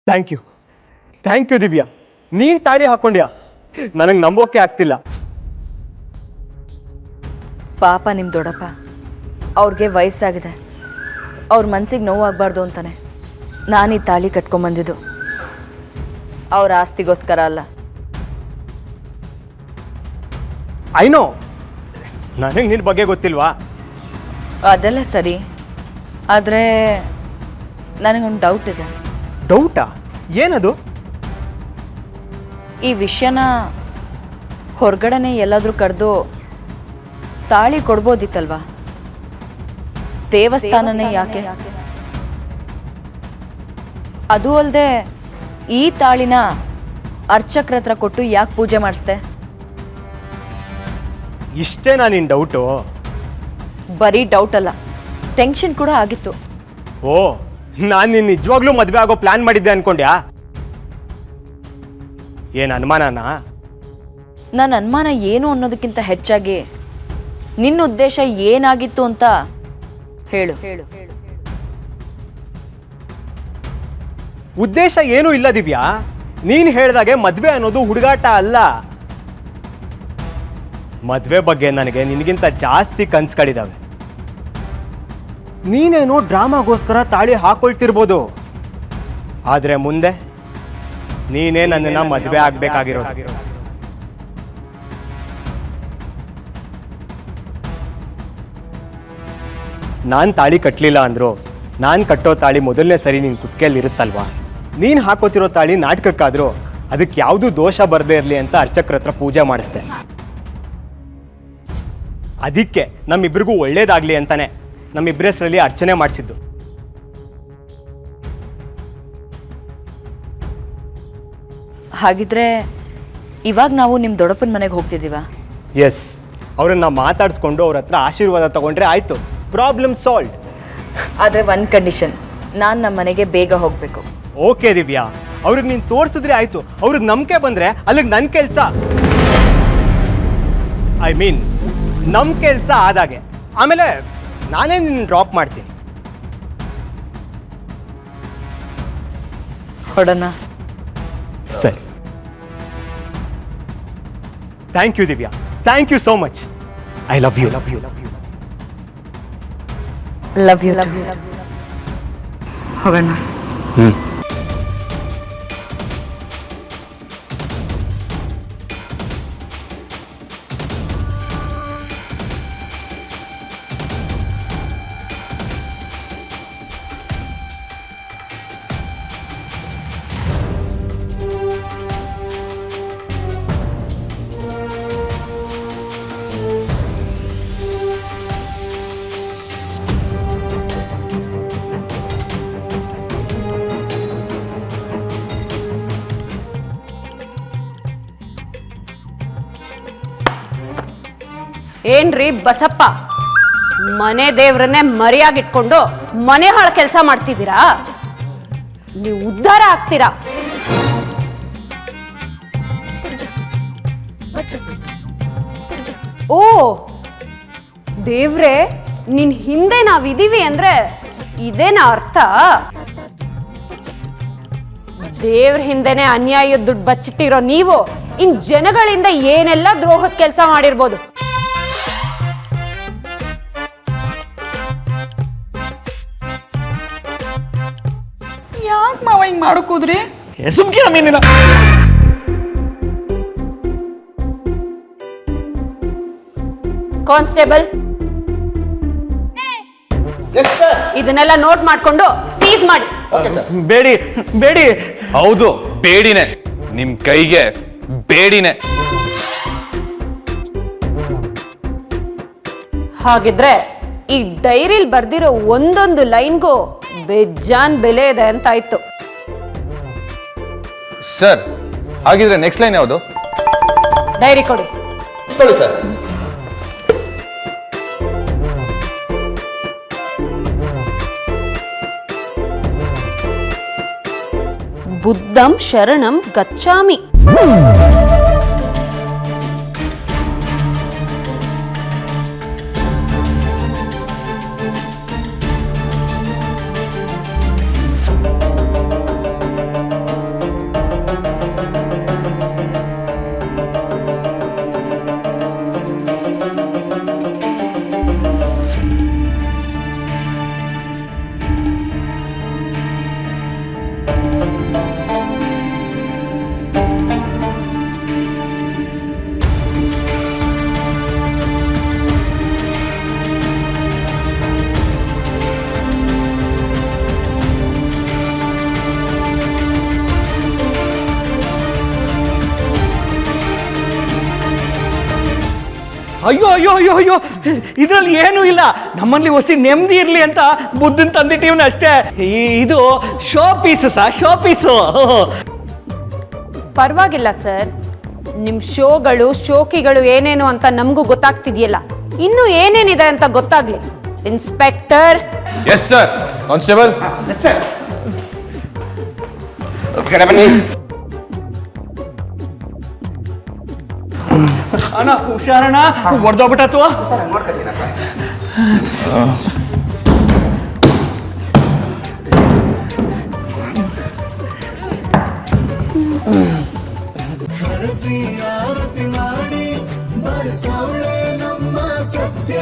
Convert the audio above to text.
Thank you Divya. ನೀನ್ ತಾಳಿ ಹಾಕೊಂಡ್ಯಾ, ನನಗೆ ನಂಬೋಕೆ ಆಗ್ತಿಲ್ಲ. ಪಾಪ ನಿಮ್ಮ ದೊಡ್ಡಪ್ಪ, ಅವ್ರಿಗೆ ವಯಸ್ಸಾಗಿದೆ, ಅವ್ರ ಮನ್ಸಿಗೆ ನೋವಾಗಬಾರ್ದು ಅಂತಾನೆ ನಾನು ಈ ತಾಳಿ ಕಟ್ಕೊಂಬಂದಿದ್ದು. ಅವ್ರ ಆಸ್ತಿಗೋಸ್ಕರ ಅಲ್ಲ. ಐನೋ, ನನಗೆ ನಿನ್ನ ಬಗ್ಗೆ ಗೊತ್ತಿಲ್ವಾ? ಅದೆಲ್ಲ ಸರಿ, ಆದರೆ ನನಗೊಂದು ಡೌಟ್ ಇದೆ. ಡೌಟಾ? ಏನದು? ಈ ವಿಷಯನ ಹೊರಗಡೆನೆ ಎಲ್ಲಾದರೂ ಕರೆದು ತಾಳಿ ಕೊಡ್ಬೋದಿತ್ತಲ್ವಾ? ದೇವಸ್ಥಾನನೇ ಯಾಕೆ? ಅದು ಅಲ್ಲದೆ ಈ ತಾಳಿನ ಅರ್ಚಕ್ರ ಹತ್ರ ಕೊಟ್ಟು ಯಾಕೆ ಪೂಜೆ ಮಾಡಿಸ್ದೆ? ಇಷ್ಟೇನಾ ನಿನ್ನ ಡೌಟು? ಬರೀ ಡೌಟ್ ಅಲ್ಲ, ಟೆನ್ಷನ್ ಕೂಡ ಆಗಿತ್ತು. ಓ, ನಾನು ನಿನ್ನ ನಿಜವಾಗ್ಲೂ ಮದುವೆ ಆಗೋ ಪ್ಲಾನ್ ಮಾಡಿದ್ದೆ ಅನ್ಕೊಂಡ್ಯಾ? ಏನು ಅನುಮಾನನಾ? ನನ್ನ ಅನುಮಾನ ಏನು ಅನ್ನೋದಕ್ಕಿಂತ ಹೆಚ್ಚಾಗಿ ನಿನ್ನ ಉದ್ದೇಶ ಏನಾಗಿತ್ತು ಅಂತ ಹೇಳು. ಉದ್ದೇಶ ಏನೂ ಇಲ್ಲ ದಿವ್ಯಾ. ನೀನು ಹೇಳ್ದಾಗೆ ಮದುವೆ ಅನ್ನೋದು ಹುಡುಗಾಟ ಅಲ್ಲ. ಮದುವೆ ಬಗ್ಗೆ ನನಗೆ ನಿನಗಿಂತ ಜಾಸ್ತಿ ಕನ್ಸುಗಳಿದ್ದಾವೆ. ನೀನೇನೋ ಡ್ರಾಮಾಗೋಸ್ಕರ ತಾಳಿ ಹಾಕೊಳ್ತಿರ್ಬೋದು, ಆದರೆ ಮುಂದೆ ನೀನೇ ನನ್ನನ್ನು ಮದುವೆ ಆಗಬೇಕಾಗಿರೋದು. ನಾನು ತಾಳಿ ಕಟ್ಟಲಿಲ್ಲ ಅಂದ್ರು ನಾನು ಕಟ್ಟೋ ತಾಳಿ ಮೊದಲನೇ ಸರಿ ನಿನ್ನ ಕುತ್ತಿಗೆಯಲ್ಲಿ ಇರುತ್ತಲ್ವಾ? ನೀನು ಹಾಕೋತಿರೋ ತಾಳಿ ನಾಟಕಕ್ಕಾದರೂ ಅದಕ್ಕೆ ಯಾವುದೂ ದೋಷ ಬರದೇ ಇರಲಿ ಅಂತ ಅರ್ಚಕ್ರ ಹತ್ರ ಪೂಜೆ ಮಾಡಿಸ್ದೆ. ಅದಕ್ಕೆ ನಮ್ಮಿಬ್ಬರಿಗೂ ಒಳ್ಳೇದಾಗಲಿ ಅಂತಾನೆ ನಮ್ಮಿಬ್ಬರ ಹೆಸರಲ್ಲಿ ಅರ್ಚನೆ ಮಾಡಿಸಿದ್ದು. ಹಾಗಿದ್ರೆ ಇವಾಗ ನಾವು ನಿಮ್ಮ ದೊಡ್ಡಪ್ಪನ ಮನೆಗೆ ಹೋಗ್ತಿದ್ದೀವಾ? ಎಸ್, ಅವರನ್ನ ಮಾತಾಡಿಸ್ಕೊಂಡು ಅವ್ರ ಹತ್ರ ಆಶೀರ್ವಾದ ತಗೊಂಡ್ರೆ ಆಯಿತು, ಪ್ರಾಬ್ಲಮ್ ಸಾಲ್ವ್. ಆದರೆ ಒಂದು ಕಂಡೀಷನ್, ನಾನು ನಮ್ಮ ಮನೆಗೆ ಬೇಗ ಹೋಗಬೇಕು. ಓಕೆ ದಿವ್ಯಾ, ಅವ್ರಿಗೆ ನೀನು ತೋರಿಸಿದ್ರೆ ಆಯಿತು. ಅವ್ರಿಗೆ ನಂಬಿಕೆ ಬಂದರೆ ಅಲ್ಲಿಗೆ ನನ್ನ ಕೆಲಸ, ಐ ಮೀನ್ ನಮ್ಮ ಕೆಲಸ ಆದಾಗೆ. ಆಮೇಲೆ ನಾನೇ ನಿನ್ನ ಡ್ರಾಪ್ ಮಾಡ್ತೀನಿ. ಹೊಡೋಣ? ಸರಿ. Thank you Divya, thank you so much. I love you. Love you. ಹೋಗೋಣ. ಏನ್ರಿ ಬಸಪ್ಪ, ಮನೆ ದೇವ್ರನ್ನೇ ಮರಿಯಾಗಿಟ್ಕೊಂಡು ಮನೆ ಹಾಳ ಕೆಲಸ ಮಾಡ್ತಿದ್ದೀರಾ? ನೀವು ಉದ್ಧಾರ ಆಗ್ತೀರಾ? ಓ ದೇವ್ರೆ, ನಿನ್ ಹಿಂದೆ ನಾವಿದೀವಿ ಅಂದ್ರೆ ಇದೇನಾ ಅರ್ಥ? ದೇವ್ರ ಹಿಂದೆನೆ ಅನ್ಯಾಯದ ದುಡ್ಡು ಬಚ್ಚಿಟ್ಟಿರೋ ನೀವು ಇನ್ ಜನಗಳಿಂದ ಏನೆಲ್ಲ ದ್ರೋಹದ ಕೆಲಸ ಮಾಡಿರ್ಬೋದು. ಯಾಕೆ ಮಾವ ಹಿಂಗ್ ಮಾಡೋಕೋದ್ರಿ? ಸುಮ್ಕಿರ ಮೀನಿನ. ಕಾನ್ಸ್ಟೇಬಲ್, ಇದನ್ನೆಲ್ಲ ನೋಟ್ ಮಾಡ್ಕೊಂಡು ಸೀಸ್ ಮಾಡಿ. ಬೇಡಿ ಬೇಡಿ. ಹೌದು, ಬೇಡಿನೇ, ನಿಮ್ ಕೈಗೆ ಬೇಡಿನೇ. ಹಾಗಿದ್ರೆ ಈ ಡೈರಿಲ್ ಬರ್ದಿರೋ ಒಂದೊಂದು ಲೈನ್ಗೂ ಬೇಜಾನ್ ಬೆಲೆ ಇದೆ ಅಂತಾಯ್ತು. ಸರ್, ಹಾಗಿದ್ರೆ ನೆಕ್ಸ್ಟ್ ಲೈನ್ ಯಾವುದು? ಡೈರಿ ಕೊಡಿ. ಸರ್. ಬುದ್ಧಂ ಶರಣಂ ಗಚ್ಚಾಮಿ. ಅಯ್ಯೋ ಅಯ್ಯೋ ಅಯ್ಯೋ ಅಯ್ಯೋ ಇದ್ರಲ್ಲಿ ಏನೂ ಇಲ್ಲ. ನಮ್ಮಲ್ಲಿ ಹೊಸಿ ನೆಮ್ಮದಿ ಇರ್ಲಿ ಅಂತ ಬುದ್ಧನ್ ತಂದಿಟ್ಟಿವ್ನ ಅಷ್ಟೇ. ಇದು ಶೋ ಪೀಸು ಶೋ ಪೀಸು. ಪರವಾಗಿಲ್ಲ ಸರ್, ನಿಮ್ಮ ಶೋಗಳು ಶೋಕಿಗಳು ಏನೇನು ಅಂತ ನಮಗೂ ಗೊತ್ತಾಗ್ತಿದೆಯಲ್ಲ, ಇನ್ನೂ ಏನೇನಿದೆ ಅಂತ ಗೊತ್ತಾಗ್ಲಿ. ಇನ್ಸ್ಪೆಕ್ಟರ್. Yes sir. ಕಾನ್ಸ್ಟೇಬಲ್. ಅಣ್ಣ ಹುಷಾರಣ್ಣ, ಹೊಡೆದೋಗ್ಬಿಟ್ಟತ್ವ. ಆರತಿ ಮಾಡಿ ಬರ್ತವಳೆ ನಮ್ಮ ಸತ್ಯ.